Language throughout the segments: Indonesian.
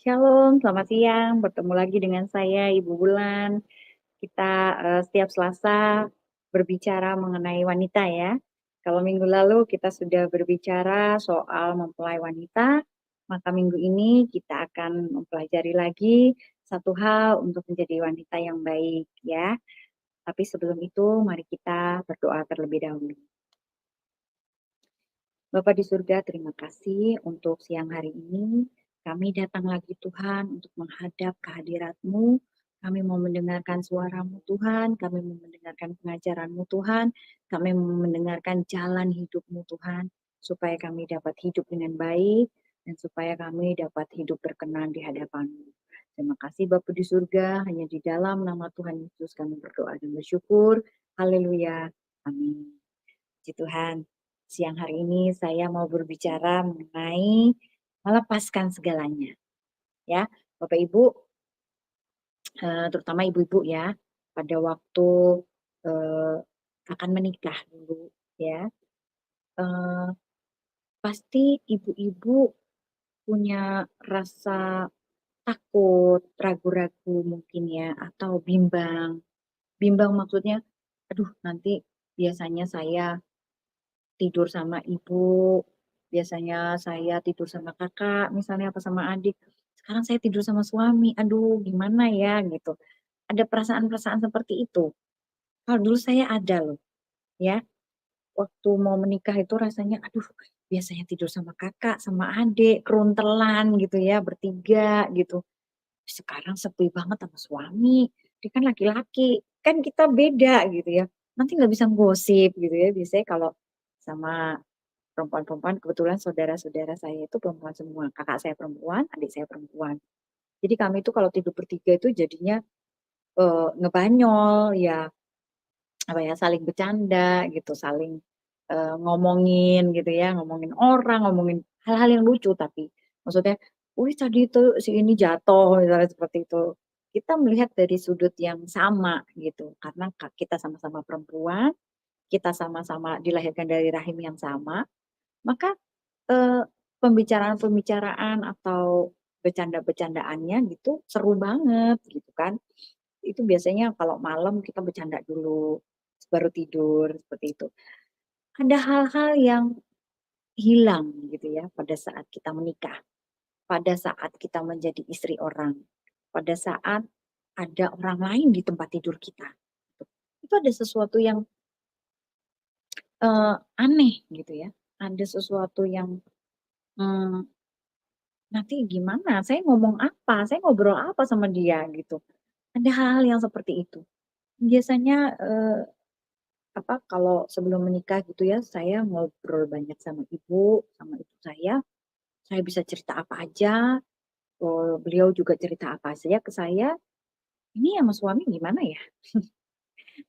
Shalom, selamat siang. Bertemu lagi dengan saya, Ibu Bulan. Kita setiap Selasa berbicara mengenai wanita ya. Kalau minggu lalu kita sudah berbicara soal mempelai wanita, maka minggu ini kita akan mempelajari lagi satu hal untuk menjadi wanita yang baik ya. Tapi sebelum itu, mari kita berdoa terlebih dahulu. Bapa di surga, terima kasih untuk siang hari ini. Kami datang lagi Tuhan untuk menghadap kehadirat-Mu. Kami mau mendengarkan suara-Mu Tuhan, kami mau mendengarkan pengajaran-Mu Tuhan, kami mau mendengarkan jalan hidup-Mu Tuhan, supaya kami dapat hidup dengan baik, dan supaya kami dapat hidup berkenan di hadapan-Mu. Terima kasih Bapa di surga, hanya di dalam nama Tuhan Yesus kami berdoa dan bersyukur. Haleluya. Amin. Puji Tuhan. Siang hari ini saya mau berbicara mengenai melepaskan segalanya. Ya, Bapak Ibu, terutama ibu-ibu ya, pada waktu eh, akan menikah dulu ya, eh, pasti ibu-ibu punya rasa takut, ragu-ragu mungkin ya, atau bimbang. Bimbang maksudnya, aduh nanti biasanya saya tidur sama ibu, biasanya saya tidur sama kakak, misalnya apa sama adik. Sekarang saya tidur sama suami, aduh gimana ya gitu. Ada perasaan-perasaan seperti itu. Kalau dulu saya ada loh, ya. Waktu mau menikah itu rasanya, aduh biasanya tidur sama kakak, sama adik, keruntelan gitu ya, bertiga gitu. Sekarang sepi banget sama suami, dia kan laki-laki, kan kita beda gitu ya. Nanti nggak bisa gosip gitu ya. Biasanya kalau sama perempuan-perempuan, kebetulan saudara-saudara saya itu perempuan semua. Kakak saya perempuan, adik saya perempuan. Jadi kami itu kalau tidur bertiga itu jadinya ngebanyol, ya apa ya, saling bercanda gitu, saling ngomongin gitu ya, ngomongin orang, ngomongin hal-hal yang lucu tapi maksudnya, wih tadi itu si ini jatuh, misalnya seperti itu. Kita melihat dari sudut yang sama gitu, karena kita sama-sama perempuan, kita sama-sama dilahirkan dari rahim yang sama, maka Eee, pembicaraan-pembicaraan atau bercanda-bercandaannya gitu seru banget gitu kan. Itu biasanya kalau malam kita bercanda dulu, baru tidur, seperti itu. Ada hal-hal yang hilang gitu ya pada saat kita menikah, pada saat kita menjadi istri orang, pada saat ada orang lain di tempat tidur kita, gitu. Itu ada sesuatu yang, aneh gitu ya, ada sesuatu yang, mmm nanti gimana? Saya ngomong apa? Saya ngobrol apa sama dia gitu. Ada hal-hal yang seperti itu. Biasanya, apa, kalau sebelum menikah gitu ya, saya ngobrol banyak sama ibu saya bisa cerita apa aja, beliau juga cerita apa saja ke saya, "Ini sama suami gimana ya?"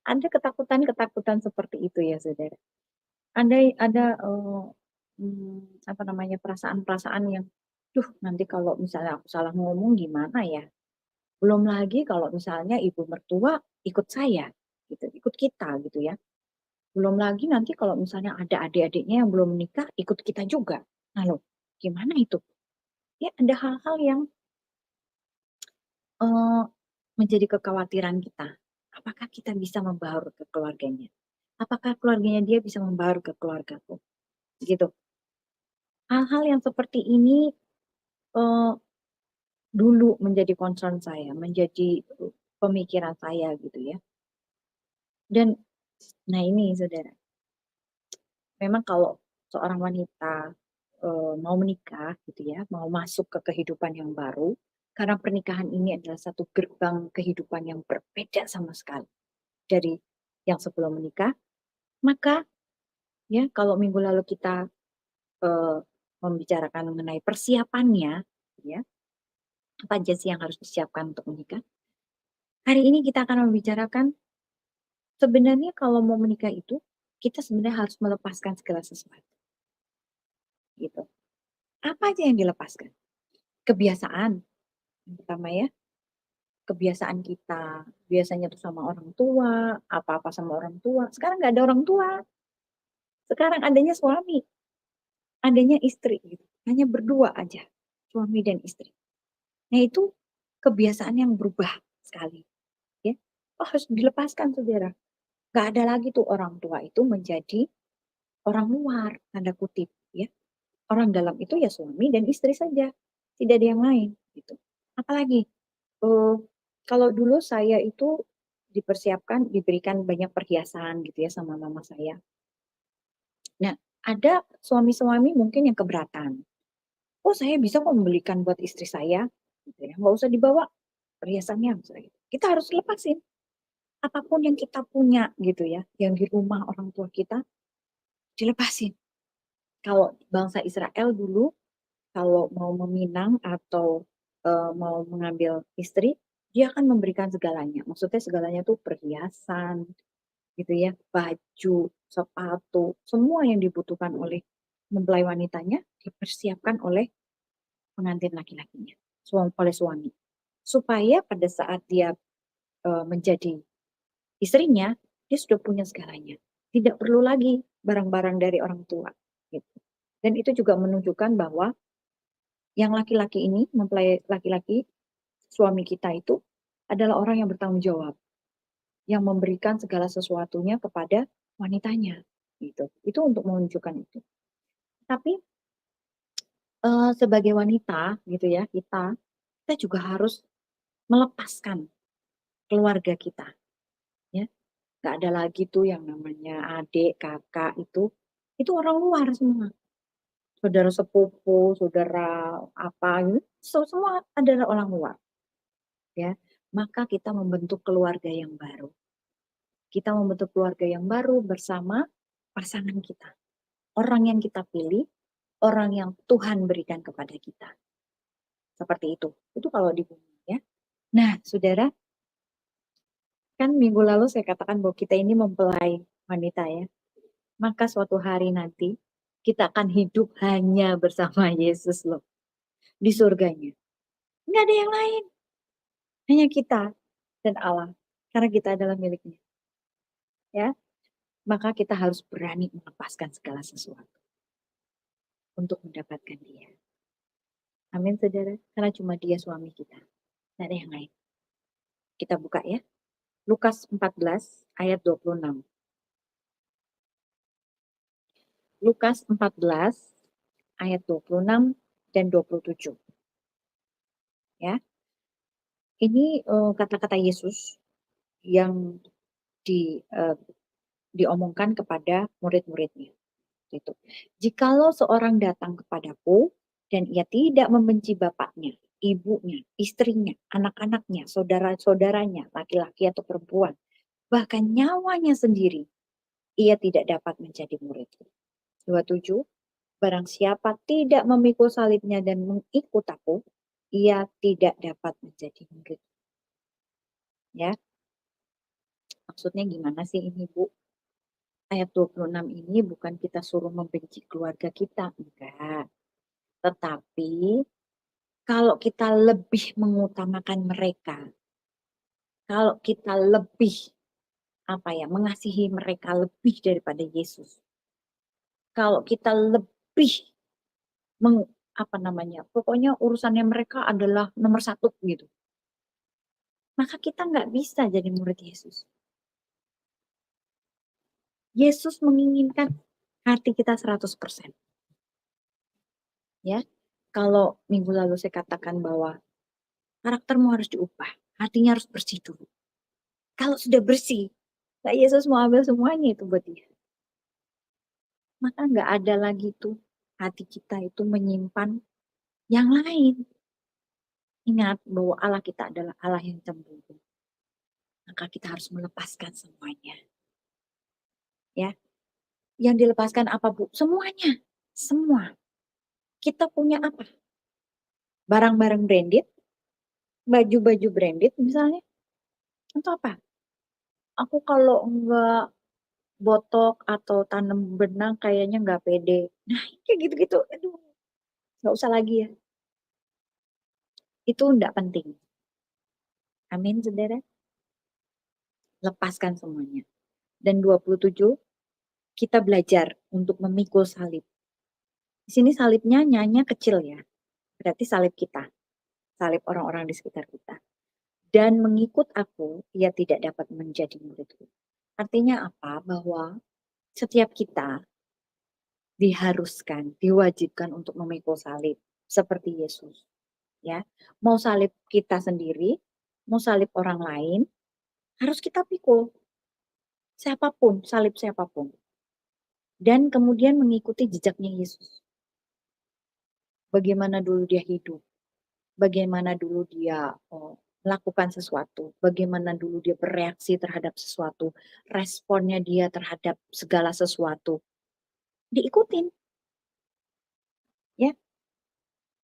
Ada ketakutan-ketakutan seperti itu ya, Saudara. Ada, apa namanya, perasaan-perasaan yang, "Duh, nanti kalau misalnya aku salah ngomong gimana ya?" Belum lagi kalau misalnya ibu mertua ikut saya gitu, ikut kita gitu ya. Belum lagi nanti kalau misalnya ada adik-adiknya yang belum menikah ikut kita juga. Nah loh, gimana itu? Ya ada hal-hal yang, eee, menjadi kekhawatiran kita. Apakah kita bisa membaur ke keluarganya? Apakah keluarganya dia bisa membaur ke keluargaku? Gitu. Hal-hal yang seperti ini, eee, dulu menjadi concern saya, menjadi, pemikiran saya gitu ya. Dan nah ini Saudara, memang kalau seorang wanita, mau menikah gitu ya, mau masuk ke kehidupan yang baru, karena pernikahan ini adalah satu gerbang kehidupan yang berbeda sama sekali dari yang sebelum menikah, maka ya kalau minggu lalu kita, eee, membicarakan mengenai persiapannya ya, apa aja sih yang harus disiapkan untuk menikah, hari ini kita akan membicarakan sebenarnya kalau mau menikah itu, kita sebenarnya harus melepaskan segala sesuatu, gitu. Apa aja yang dilepaskan? Kebiasaan, yang pertama ya, kebiasaan kita, biasanya tuh sama orang tua, apa-apa sama orang tua, sekarang nggak ada orang tua, sekarang adanya suami, adanya istri gitu, hanya berdua aja, suami dan istri. Nah itu kebiasaan yang berubah sekali ya. Oh, harus dilepaskan saudara. Gak ada lagi tuh orang tua itu menjadi orang luar, tanda kutip ya. Orang dalam itu ya suami dan istri saja, tidak ada yang lain gitu. Apalagi kalau dulu saya itu dipersiapkan, diberikan banyak perhiasan gitu ya sama mama saya. Nah, ada suami-suami mungkin yang keberatan. Oh, saya bisa kok membelikan buat istri saya, gitu ya. Nggak usah dibawa perhiasannya, misalnya gitu. Kita harus lepasin apapun yang kita punya gitu ya, yang di rumah orang tua kita dilepasin. Kalau bangsa Israel dulu kalau mau meminang atau mau mengambil istri, dia akan memberikan segalanya. Maksudnya segalanya tuh perhiasan, gitu ya, baju, sepatu, semua yang dibutuhkan oleh mempelai wanitanya dipersiapkan oleh pengantin laki-lakinya, oleh suami. Supaya pada saat dia menjadi istrinya, dia sudah punya segalanya. Tidak perlu lagi barang-barang dari orang tua. Gitu. Dan itu juga menunjukkan bahwa yang laki-laki ini, mempelai laki-laki, suami kita itu adalah orang yang bertanggung jawab, yang memberikan segala sesuatunya kepada wanitanya. Gitu. Itu untuk menunjukkan itu. Tapi sebagai wanita gitu ya, kita juga harus melepaskan keluarga kita ya. Nggak ada lagi tuh yang namanya adik, kakak itu orang luar semua. Saudara sepupu, saudara apa gitu, semua adalah orang luar ya. Maka kita membentuk keluarga yang baru. Kita membentuk keluarga yang baru bersama pasangan kita. Orang yang kita pilih, orang yang Tuhan berikan kepada kita. Seperti itu. Itu kalau di bumi ya. Nah, saudara, kan minggu lalu saya katakan bahwa kita ini mempelai wanita ya. Maka suatu hari nanti kita akan hidup hanya bersama Yesus loh. Di surganya. Nggak ada yang lain. Hanya kita dan Allah. Karena kita adalah miliknya. Ya. Maka kita harus berani melepaskan segala sesuatu. Untuk mendapatkan dia. Amin saudara. Karena cuma dia suami kita. Nggak ada yang lain. Kita buka ya. Lukas 14 ayat 26. Lukas 14 ayat 26 dan 27. Ya. Ini kata-kata Yesus yang diomongkan kepada murid-muridnya. Gitu. Jikalau seorang datang kepadaku dan ia tidak membenci bapaknya, ibunya, istrinya, anak-anaknya, saudara-saudaranya, laki-laki atau perempuan, bahkan nyawanya sendiri, ia tidak dapat menjadi muridku. 27. Barang siapa tidak memikul salibnya dan mengikut aku, ia tidak dapat menjadi murid. Ya, maksudnya gimana sih ini Bu? Ayat 26 ini bukan kita suruh membenci keluarga kita, enggak. Tetapi kalau kita lebih mengutamakan mereka, kalau kita lebih mengasihi mereka lebih daripada Yesus. Kalau kita lebih pokoknya urusannya mereka adalah nomor satu gitu. Maka kita nggak bisa jadi murid Yesus. Yesus menginginkan hati kita 100%. Ya, kalau minggu lalu saya katakan bahwa karaktermu harus diubah, hatinya harus bersih dulu. Kalau sudah bersih, nah Yesus mau ambil semuanya itu buat dia. Maka nggak ada lagi tuh hati kita itu menyimpan yang lain. Ingat bahwa Allah kita adalah Allah yang cemburu. Maka kita harus melepaskan semuanya. Ya, yang dilepaskan apa Bu? Semuanya, semua. Kita punya apa? Barang-barang branded, baju-baju branded misalnya. Untuk apa? Aku kalau enggak botok atau tanam benang kayaknya nggak pede. Nah, kayak gitu-gitu. Aduh, nggak usah lagi ya. Itu enggak penting. Amin, saudara. Lepaskan semuanya. Dan 27, kita belajar untuk memikul salib. Di sini salibnya nyanya kecil ya. Berarti salib kita. salib orang-orang di sekitar kita. Dan mengikut aku, ia tidak dapat menjadi muridku. Artinya apa? Bahwa setiap kita diharuskan, diwajibkan untuk memikul salib seperti Yesus. Ya, mau salib kita sendiri, mau salib orang lain, harus kita pikul. Siapapun, salib siapapun. Dan kemudian mengikuti jejaknya Yesus. Bagaimana dulu dia hidup, bagaimana dulu dia melakukan sesuatu, bagaimana dulu dia bereaksi terhadap sesuatu, responnya dia terhadap segala sesuatu. Diikutin, ya.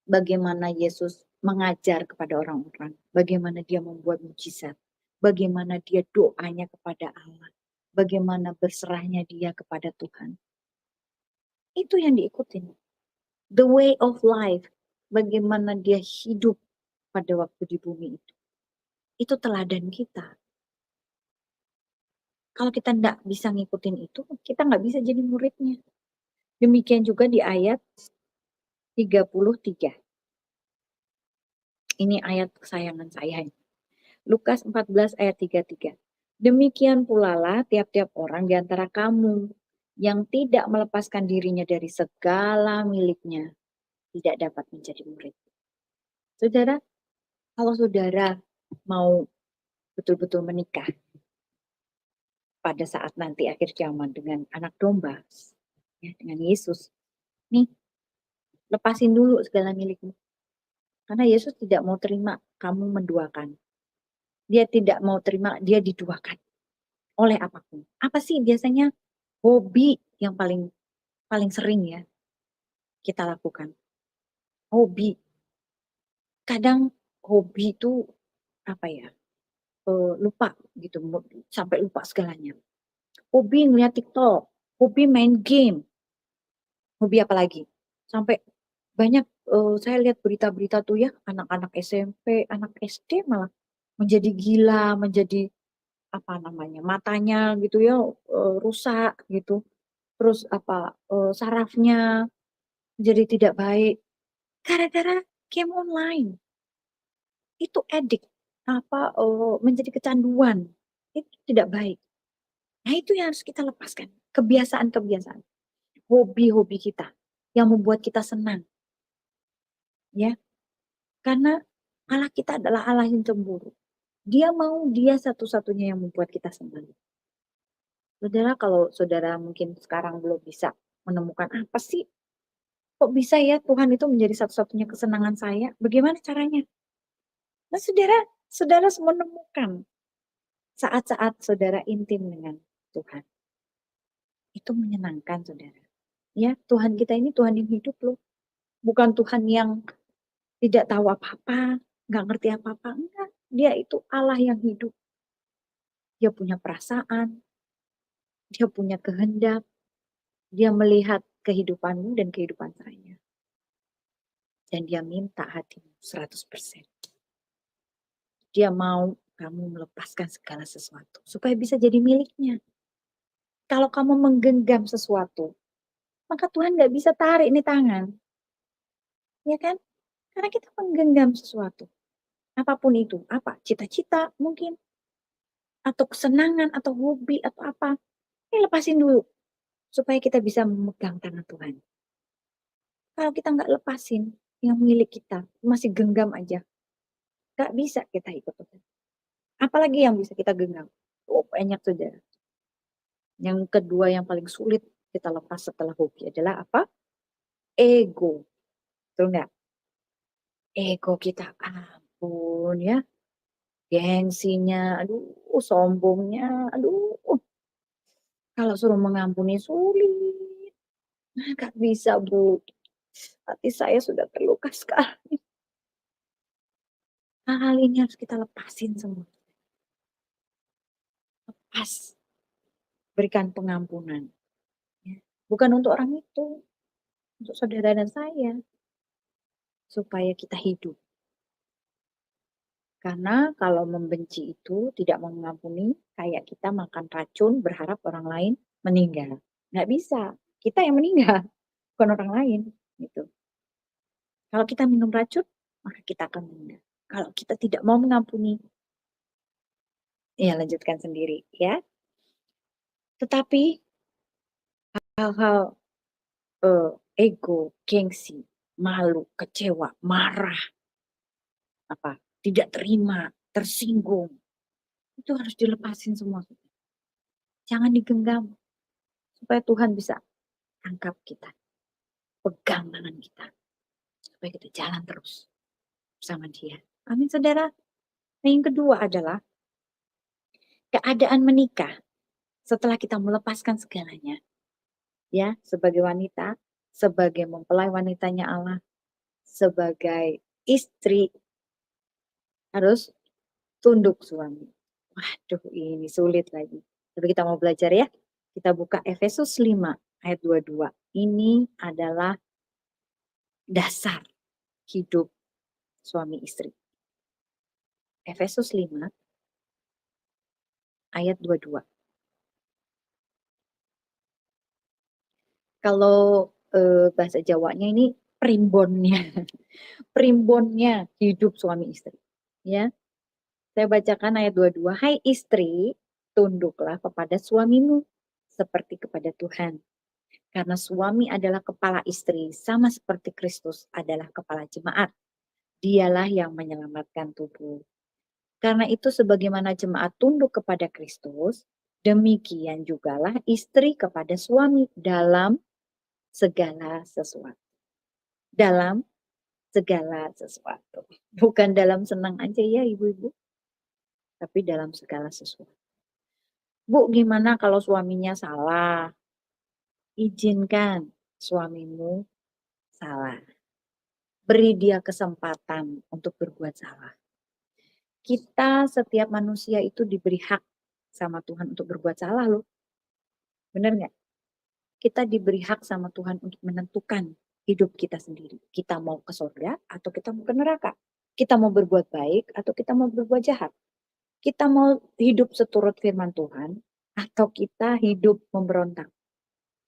Bagaimana Yesus mengajar kepada orang-orang, bagaimana dia membuat mujizat, bagaimana dia doanya kepada Allah, bagaimana berserahnya dia kepada Tuhan. Itu yang diikutin. The way of life, bagaimana dia hidup pada waktu di bumi itu. Itu teladan kita. Kalau kita tidak bisa ngikutin itu, kita nggak bisa jadi muridnya. Demikian juga di ayat 33. Ini ayat kesayangan saya. Lukas 14 ayat 33. Demikian pula lah tiap-tiap orang di antara kamu yang tidak melepaskan dirinya dari segala miliknya tidak dapat menjadi murid. Saudara, kalau saudara mau betul-betul menikah pada saat nanti akhir zaman dengan anak domba, ya, dengan Yesus, nih lepasin dulu segala milikmu. Karena Yesus tidak mau terima kamu menduakan. Dia tidak mau terima dia diduakan oleh apapun. Apa sih biasanya hobi yang paling paling sering ya kita lakukan? Hobi. Kadang hobi itu apa ya? Lupa gitu, sampai lupa segalanya. Hobi ngeliat TikTok, hobi main game, hobi apa lagi? Sampai banyak saya lihat berita-berita tuh ya, anak-anak SMP, anak SD malah menjadi gila, menjadi apa namanya, matanya gitu ya rusak gitu. Terus apa sarafnya jadi tidak baik gara-gara game online. Itu edik apa menjadi kecanduan. Itu tidak baik. Nah, itu yang harus kita lepaskan. Kebiasaan-kebiasaan, hobi-hobi kita yang membuat kita senang, ya. Karena Allah kita adalah Allah yang cemburu. Dia mau dia satu-satunya yang membuat kita senang. Saudara, kalau saudara mungkin sekarang belum bisa menemukan apa sih, kok bisa ya Tuhan itu menjadi satu-satunya kesenangan saya? Bagaimana caranya? Nah, saudara, saudara menemukan saat-saat saudara intim dengan Tuhan. Itu menyenangkan, saudara. Ya, Tuhan kita ini Tuhan yang hidup loh. Bukan Tuhan yang tidak tahu apa-apa, nggak ngerti apa-apa. Enggak, dia itu Allah yang hidup. Dia punya perasaan, dia punya kehendak, dia melihat kehidupanmu dan kehidupan saya. Dan dia minta hatimu 100%. Dia mau kamu melepaskan segala sesuatu supaya bisa jadi miliknya. Kalau kamu menggenggam sesuatu, maka Tuhan nggak bisa tarik nih tangan. Ya kan? Karena kita menggenggam sesuatu. Apapun itu. Apa? Cita-cita mungkin. Atau kesenangan, atau hobi, atau apa. Ini lepasin dulu. Supaya kita bisa memegang tangan Tuhan. Kalau kita nggak lepasin yang milik kita, masih genggam aja. Nggak bisa kita ikut Tuhan. Apalagi yang bisa kita genggam? Oh, banyak saudara. Yang kedua yang paling sulit kita lepas setelah hobi adalah apa? Ego. Betul nggak? Ego kita, ampun ya. Gengsinya, aduh, sombongnya, aduh. Kalau suruh mengampuni sulit. Nah, nggak bisa, Bu. Hati saya sudah terluka sekali. Hal-hal ini harus kita lepasin semua. Lepas. Berikan pengampunan. Ya. Bukan untuk orang itu. Untuk saudara dan saya. Supaya kita hidup. Karena kalau membenci itu tidak mau mengampuni, kayak kita makan racun berharap orang lain meninggal. Nggak bisa. Kita yang meninggal, bukan orang lain. Gitu. Kalau kita minum racun, maka kita akan meninggal. Kalau kita tidak mau mengampuni, ya lanjutkan sendiri ya. Tetapi hal-hal ego, gengsi, malu, kecewa, marah, apa, tidak terima, tersinggung, itu harus dilepasin semua. Jangan digenggam supaya Tuhan bisa tangkap kita, pegang tangan kita, supaya kita jalan terus bersama Dia. Amin, saudara. Nah, yang kedua adalah keadaan menikah setelah kita melepaskan segalanya, ya, sebagai wanita, sebagai mempelai wanitanya Allah, sebagai istri harus tunduk suami. Waduh, ini sulit lagi. Tapi kita mau belajar ya. Kita buka Efesus 5 ayat 22. Ini adalah dasar hidup suami istri. Efesus 5 ayat 22. Kalau bahasa Jawanya ini primbonnya, primbonnya hidup suami istri. Ya, saya bacakan ayat 22. Hai istri, tunduklah kepada suamimu seperti kepada Tuhan. Karena suami adalah kepala istri, sama seperti Kristus adalah kepala jemaat. Dialah yang menyelamatkan tubuh. Karena itu sebagaimana jemaat tunduk kepada Kristus, demikian jugalah istri kepada suami dalam segala sesuatu. Dalam segala sesuatu. Bukan dalam senang aja ya ibu-ibu, tapi dalam segala sesuatu. Bu, gimana kalau suaminya salah? Izinkan suamimu salah. Beri dia kesempatan untuk berbuat salah. Kita setiap manusia itu diberi hak sama Tuhan untuk berbuat salah loh. Benar nggak? Kita diberi hak sama Tuhan untuk menentukan hidup kita sendiri. Kita mau ke surga atau kita mau ke neraka. Kita mau berbuat baik atau kita mau berbuat jahat. Kita mau hidup seturut firman Tuhan atau kita hidup memberontak.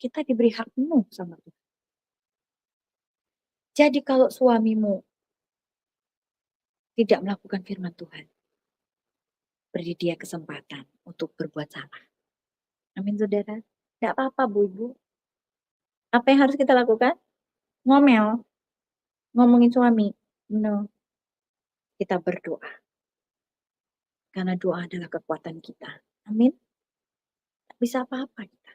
Kita diberi hak penuh sama Tuhan. Jadi kalau suamimu tidak melakukan firman Tuhan, beri dia kesempatan untuk berbuat salah. Amin, saudara. Tidak apa-apa, Bu Ibu. Apa yang harus kita lakukan? Ngomel, ngomongin suami. No, kita berdoa. Karena doa adalah kekuatan kita. Amin. Tak bisa apa-apa kita.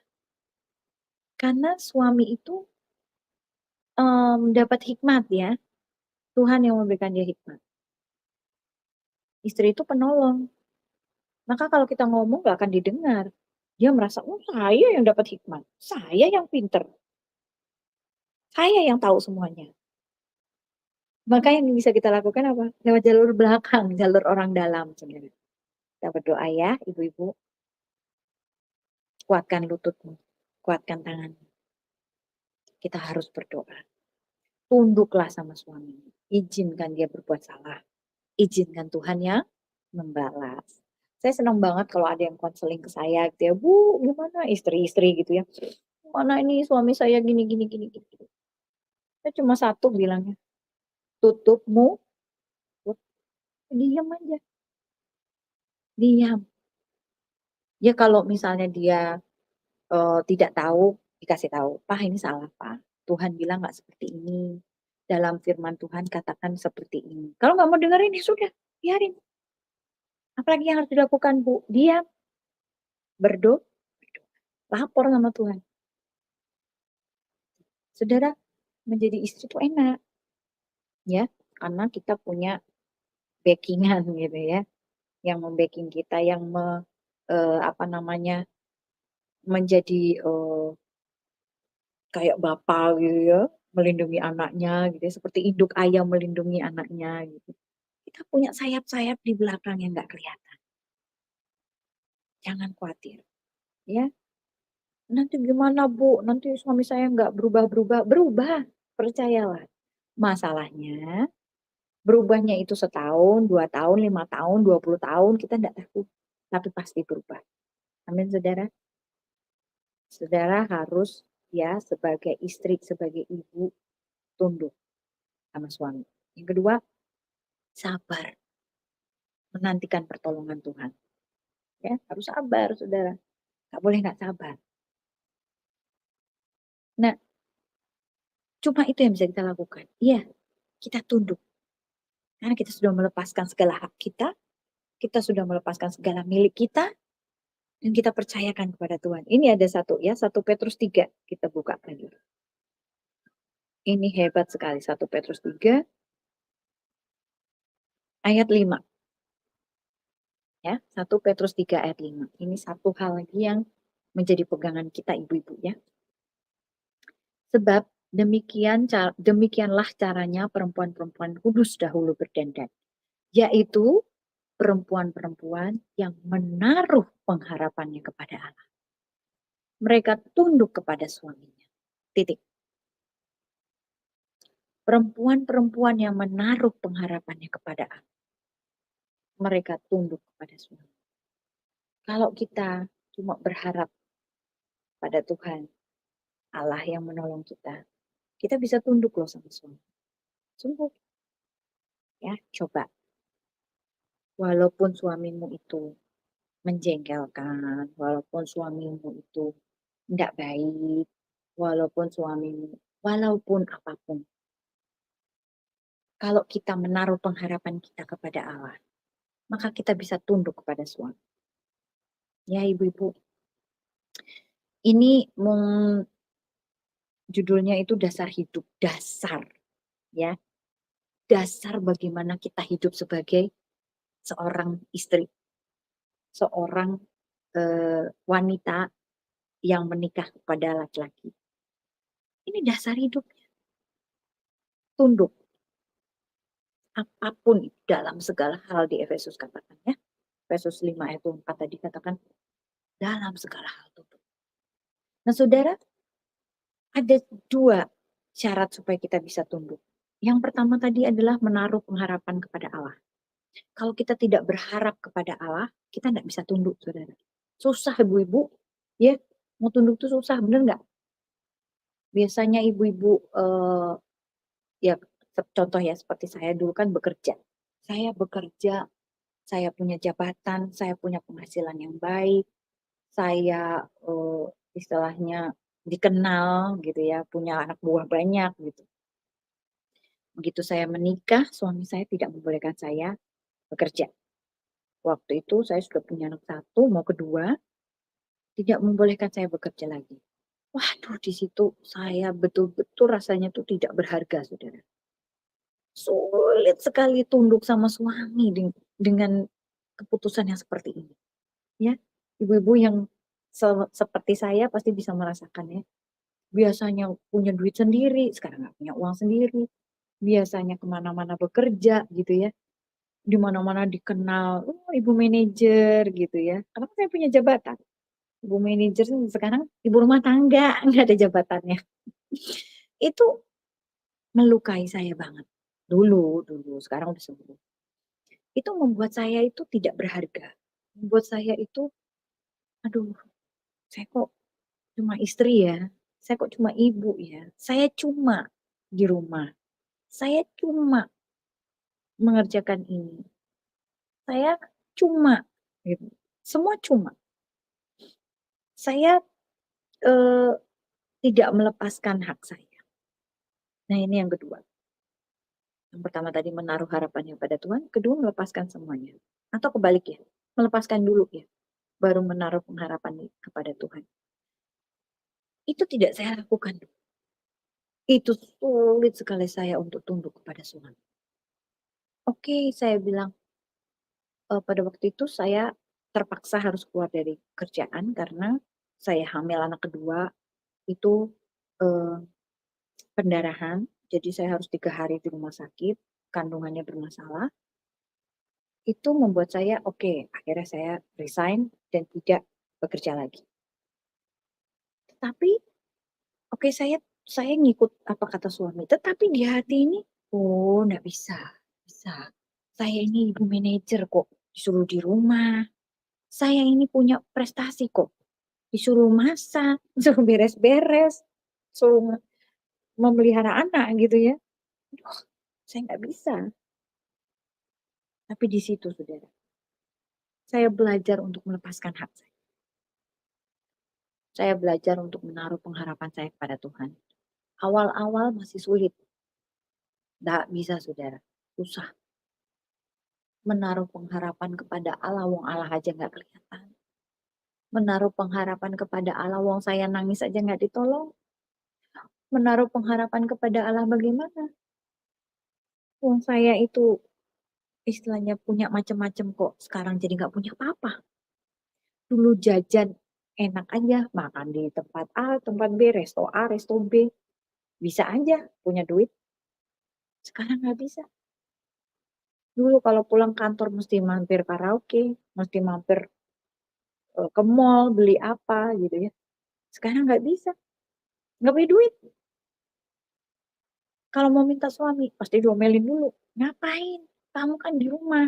Karena suami itu dapat hikmat ya. Tuhan yang memberikan dia hikmat. Istri itu penolong. Maka kalau kita ngomong gak akan didengar. Dia merasa, oh saya yang dapat hikmat. Saya yang pinter. Saya yang tahu semuanya. Maka yang bisa kita lakukan apa? Lewat jalur belakang, jalur orang dalam sebenarnya. Kita berdoa ya, ibu-ibu. Kuatkan lututmu, kuatkan tanganmu. Kita harus berdoa. Tunduklah sama suami. Izinkan dia berbuat salah. Izinkan Tuhan yang membalas. Saya senang banget kalau ada yang konseling ke saya gitu ya. Bu, gimana istri-istri gitu ya. Mana ini suami saya gini, gini, gini, gini. Saya cuma satu bilangnya. Tutup mulut. Diam aja. Diam. Ya kalau misalnya dia tidak tahu, dikasih tahu. Pak, ini salah, Pak. Tuhan bilang nggak seperti ini. Dalam firman Tuhan katakan seperti ini. Kalau nggak mau dengerin, ya sudah. Biarin. Apalagi yang harus dilakukan, Bu? Diam. Berdoa. Lapor sama Tuhan. Saudara, menjadi istri itu enak. Ya, karena kita punya backingan gitu ya. Yang membacking kita, yang apa namanya, menjadi kayak bapak gitu ya, melindungi anaknya gitu ya, seperti induk ayam melindungi anaknya gitu. Kita punya sayap-sayap di belakang yang nggak kelihatan. Jangan khawatir, ya. Nanti gimana Bu? Nanti suami saya nggak berubah-berubah. Berubah, percayalah. Masalahnya, berubahnya itu setahun, 2 tahun, 5 tahun, 20 tahun, kita nggak tahu. Tapi pasti berubah. Amin, saudara. Saudara harus ya sebagai istri, sebagai ibu, tunduk sama suami. Yang kedua, sabar. menantikan pertolongan Tuhan. Ya, harus sabar Saudara, nggak boleh nggak sabar. Nah, cuma itu yang bisa kita lakukan. Iya, kita tunduk. Karena kita sudah melepaskan segala hak kita sudah melepaskan segala milik kita, dan kita percayakan kepada Tuhan. Ini ada satu ya, 1 Petrus 3 kita buka lagi. Ini hebat sekali, 1 Petrus 3 ayat 5. Ya, 1 Petrus 3 ayat 5. Ini satu hal lagi yang menjadi pegangan kita ibu-ibu ya. Sebab demikianlah caranya perempuan-perempuan kudus dahulu berdandan, yaitu perempuan-perempuan yang menaruh pengharapannya kepada Allah. Mereka tunduk kepada suaminya. Titik. Perempuan-perempuan yang menaruh pengharapannya kepada Allah. Mereka tunduk kepada suami. Kalau kita cuma berharap pada Tuhan, Allah yang menolong kita bisa tunduk loh sama suami. Sungguh. Ya, coba. Walaupun suamimu itu menjengkelkan, walaupun suamimu itu tidak baik, walaupun apapun. Kalau kita menaruh pengharapan kita kepada Allah, maka kita bisa tunduk kepada suami. Ya ibu-ibu, ini judulnya itu dasar hidup, dasar ya. Dasar bagaimana kita hidup sebagai seorang istri, seorang wanita yang menikah kepada laki-laki. Ini dasar hidupnya. Tunduk. Apapun dalam segala hal di Efesus katakan ya. Efesus 5 ayat 4 tadi katakan dalam segala hal tunduk. Nah saudara, ada dua syarat supaya kita bisa tunduk. Yang pertama tadi adalah menaruh pengharapan kepada Allah. Kalau kita tidak berharap kepada Allah, kita tidak bisa tunduk, saudara. Susah ibu-ibu, ya mau tunduk itu susah, bener nggak? Biasanya ibu-ibu, ya contoh ya seperti saya dulu kan bekerja. Saya bekerja, saya punya jabatan, saya punya penghasilan yang baik, saya istilahnya dikenal gitu ya, punya anak buah banyak gitu. Begitu saya menikah, suami saya tidak membolehkan saya bekerja. Waktu itu saya sudah punya anak satu, mau kedua, tidak membolehkan saya bekerja lagi. Waduh, di situ saya betul-betul rasanya tuh tidak berharga, saudara. Sulit sekali tunduk sama suami dengan keputusan yang seperti ini. Ya, ibu-ibu yang seperti saya pasti bisa merasakan ya. Biasanya punya duit sendiri, sekarang nggak punya uang sendiri. Biasanya kemana-mana bekerja gitu ya. Di mana-mana dikenal, oh ibu manajer gitu ya. Karena saya punya jabatan. Ibu manajer sekarang ibu rumah tangga, nggak ada jabatannya. Itu melukai saya banget. Dulu, sekarang udah sembuh. Itu membuat saya itu tidak berharga. Membuat saya itu, aduh, saya kok cuma istri ya. Saya kok cuma ibu ya. Saya cuma di rumah. Saya cuma mengerjakan ini. Saya cuma gitu. Semua cuma. Saya eh, tidak melepaskan hak saya. Nah, ini yang kedua. Yang pertama tadi menaruh harapannya pada Tuhan, kedua melepaskan semuanya. Atau kebaliknya, melepaskan dulu ya, baru menaruh pengharapan kepada Tuhan. Itu tidak saya lakukan. Itu sulit sekali saya untuk tunduk kepada Tuhan. Oke, saya bilang, pada waktu itu saya terpaksa harus keluar dari kerjaan karena saya hamil anak kedua, itu eh, pendarahan, jadi saya harus 3 hari di rumah sakit, kandungannya bermasalah. Itu membuat saya, oke, akhirnya saya resign dan tidak bekerja lagi. Tetapi, oke, saya ngikut apa kata suami, tetapi di hati ini, oh enggak bisa, bisa. Saya ini ibu manajer kok, disuruh di rumah. Saya ini punya prestasi kok, disuruh masak, disuruh beres-beres, suruh memelihara anak gitu ya. Aduh, saya nggak bisa. Tapi di situ, saudara. Saya belajar untuk melepaskan hak saya. Saya belajar untuk menaruh pengharapan saya kepada Tuhan. Awal-awal masih sulit, nggak bisa saudara, susah. Menaruh pengharapan kepada Allah, wong Allah aja nggak kelihatan. Menaruh pengharapan kepada Allah, wong saya nangis aja nggak ditolong. Menaruh pengharapan kepada Allah bagaimana? Wong saya itu istilahnya punya macam-macam kok, sekarang jadi nggak punya apa-apa. Dulu jajan enak aja, makan di tempat A, tempat B, resto A, resto B. Bisa aja punya duit, sekarang nggak bisa. Dulu kalau pulang kantor mesti mampir karaoke, mesti mampir ke mall, beli apa gitu ya. Sekarang nggak bisa, nggak punya duit. Kalau mau minta suami, pasti diomelin dulu. Ngapain? Kamu kan di rumah,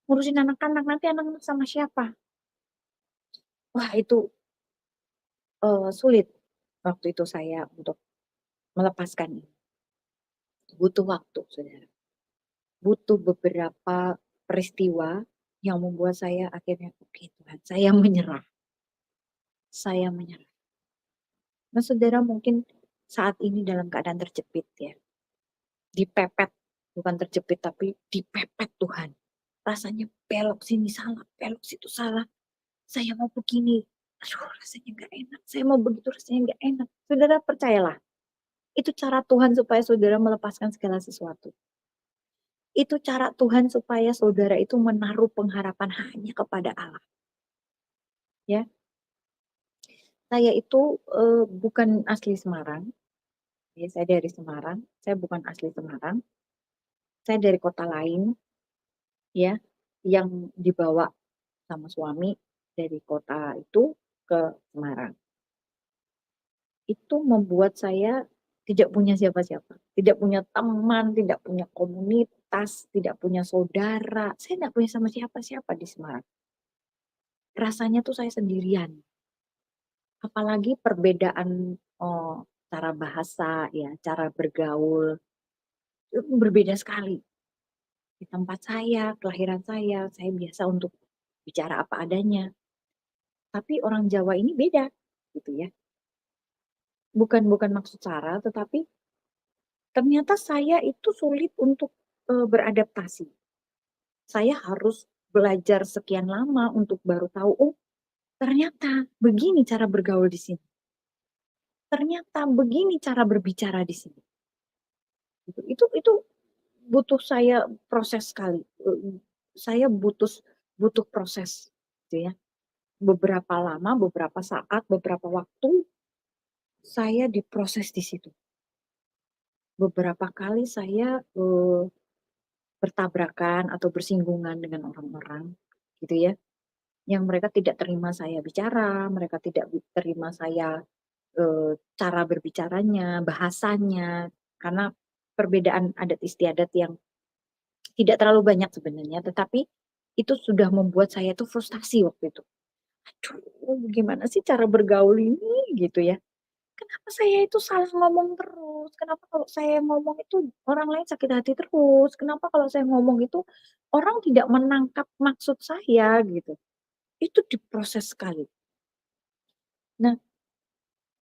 ngurusin anak-anak, nanti anak-anak sama siapa? Wah itu sulit waktu itu saya untuk melepaskan ini. Butuh waktu, saudara. Butuh beberapa peristiwa yang membuat saya akhirnya, oke Tuhan, saya menyerah. Saya menyerah. Nah, saudara mungkin saat ini dalam keadaan terjepit ya. Dipepet, bukan terjepit tapi dipepet Tuhan. Rasanya belok sini salah, belok situ salah. Saya mau begini, aduh rasanya nggak enak. Saya mau begitu rasanya nggak enak. Saudara percayalah, itu cara Tuhan supaya saudara melepaskan segala sesuatu. Itu cara Tuhan supaya saudara itu menaruh pengharapan hanya kepada Allah. Ya, saya itu bukan asli Semarang. Ya, saya dari Semarang. Saya bukan asli Semarang. Saya dari kota lain, ya, yang dibawa sama suami dari kota itu ke Semarang. Itu membuat saya tidak punya siapa-siapa, tidak punya teman, tidak punya komunitas, tidak punya saudara. Saya tidak punya sama siapa-siapa di Semarang. Rasanya tuh saya sendirian. Apalagi perbedaan oh, cara bahasa, ya, cara bergaul itu berbeda sekali. Di tempat saya, kelahiran saya biasa untuk bicara apa adanya. Tapi orang Jawa ini beda, gitu ya. Bukan maksud Sarah, tetapi ternyata saya itu sulit untuk beradaptasi. Saya harus belajar sekian lama untuk baru tahu, oh ternyata begini cara bergaul di sini. Ternyata begini cara berbicara di sini. Itu butuh saya proses sekali. Saya butuh proses, gitu ya. Beberapa lama, beberapa saat, beberapa waktu saya diproses di situ. Beberapa kali saya bertabrakan atau bersinggungan dengan orang-orang, gitu ya, yang mereka tidak terima saya bicara, mereka tidak terima saya cara berbicaranya, bahasanya, karena perbedaan adat istiadat yang tidak terlalu banyak sebenarnya, tetapi itu sudah membuat saya tuh frustasi waktu itu. Aduh, gimana sih cara bergaul ini gitu ya? Kenapa saya itu salah ngomong terus? Kenapa kalau saya ngomong itu orang lain sakit hati terus? Kenapa kalau saya ngomong itu orang tidak menangkap maksud saya gitu? Itu diproses sekali. Nah,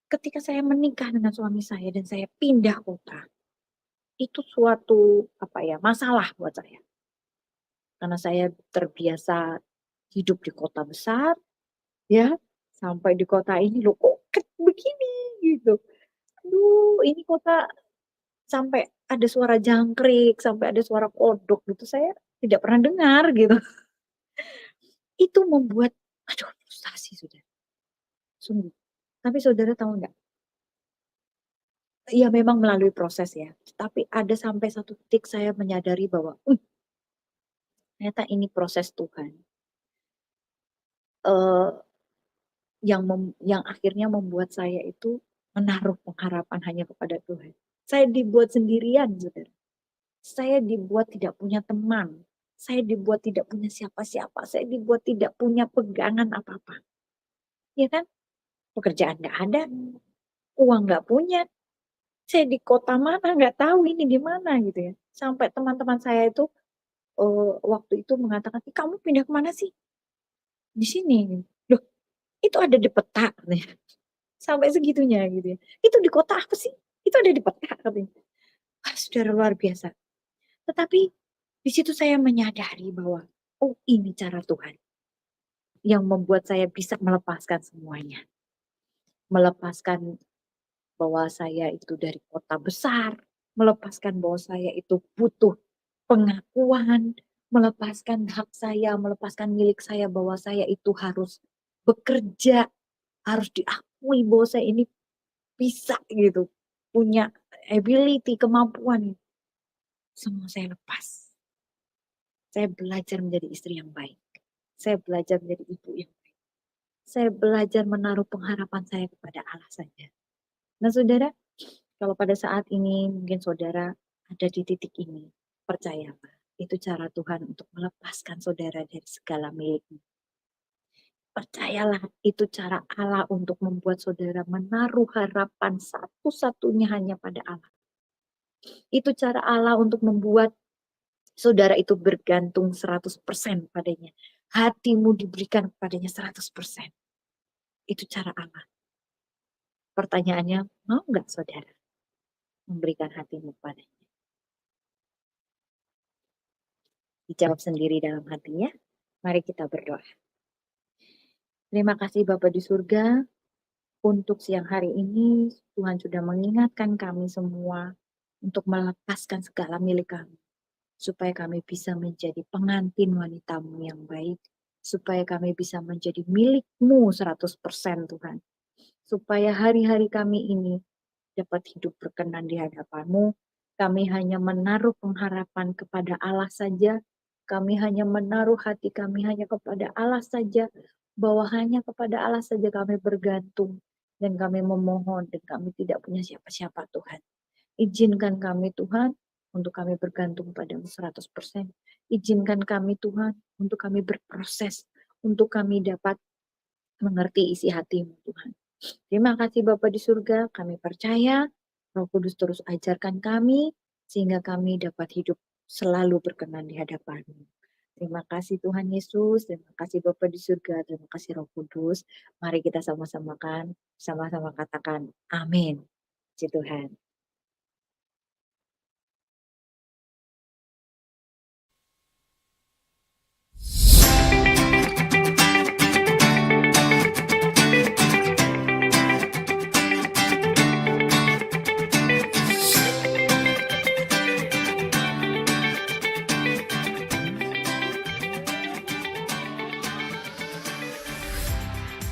ketika saya menikah dengan suami saya dan saya pindah kota, itu suatu apa ya, masalah buat saya. Karena saya terbiasa hidup di kota besar, ya, sampai di kota ini loh kok begini gitu. Aduh, ini kota sampai ada suara jangkrik, sampai ada suara kodok gitu, saya tidak pernah dengar gitu. Itu membuat, aduh frustasi sudah, sungguh. Tapi saudara tahu nggak? Ya memang melalui proses ya, tapi ada sampai satu titik saya menyadari bahwa, ternyata ini proses Tuhan. Eee, yang akhirnya membuat saya itu menaruh pengharapan hanya kepada Tuhan. Saya dibuat sendirian, saudara. Saya dibuat tidak punya teman. Saya dibuat tidak punya siapa-siapa. Saya dibuat tidak punya pegangan apa-apa. Ya kan? Pekerjaan nggak ada, uang nggak punya. Saya di kota mana nggak tahu ini di mana gitu ya. Sampai teman-teman saya itu waktu itu mengatakan, "Ih, kamu pindah ke mana sih?" di sini." Loh, itu ada di peta katanya, sampai segitunya gitu ya. "Itu di kota apa sih? Itu ada di peta," katanya. Wah, saudara luar biasa. Tetapi di situ saya menyadari bahwa, oh ini cara Tuhan yang membuat saya bisa melepaskan semuanya. Melepaskan bahwa saya itu dari kota besar, melepaskan bahwa saya itu butuh pengakuan, melepaskan hak saya, melepaskan milik saya bahwa saya itu harus bekerja, harus diakui bahwa saya ini bisa gitu, punya ability, kemampuan, semua saya lepas. Saya belajar menjadi istri yang baik. Saya belajar menjadi ibu yang baik. Saya belajar menaruh pengharapan saya kepada Allah saja. Nah, saudara, kalau pada saat ini mungkin saudara ada di titik ini, percayalah, itu cara Tuhan untuk melepaskan saudara dari segala milikmu. Percayalah, itu cara Allah untuk membuat saudara menaruh harapan satu-satunya hanya pada Allah. Itu cara Allah untuk membuat saudara itu bergantung 100% padanya. Hatimu diberikan kepadanya 100%. Itu cara Allah. Pertanyaannya, mau nggak saudara memberikan hatimu padanya? Dijawab sendiri dalam hatinya. Mari kita berdoa. Terima kasih Bapa di surga, untuk siang hari ini Tuhan sudah mengingatkan kami semua untuk melepaskan segala milik kami, supaya kami bisa menjadi pengantin wanitamu yang baik, supaya kami bisa menjadi milikmu 100% Tuhan, supaya hari-hari kami ini dapat hidup berkenan di hadapanmu. Kami hanya menaruh pengharapan kepada Allah saja. Kami hanya menaruh hati kami hanya kepada Allah saja. Bahwa hanya kepada Allah saja kami bergantung. Dan kami memohon dan kami tidak punya siapa-siapa Tuhan. Izinkan kami Tuhan untuk kami bergantung padamu 100%. Izinkan kami Tuhan untuk kami berproses. Untuk kami dapat mengerti isi hatimu Tuhan. Terima kasih Bapa di surga, kami percaya Roh Kudus terus ajarkan kami, sehingga kami dapat hidup selalu berkenan di hadapan-Mu. Terima kasih Tuhan Yesus, terima kasih Bapa di surga, terima kasih Roh Kudus. Mari kita sama-sama katakan, amin. Puji Tuhan.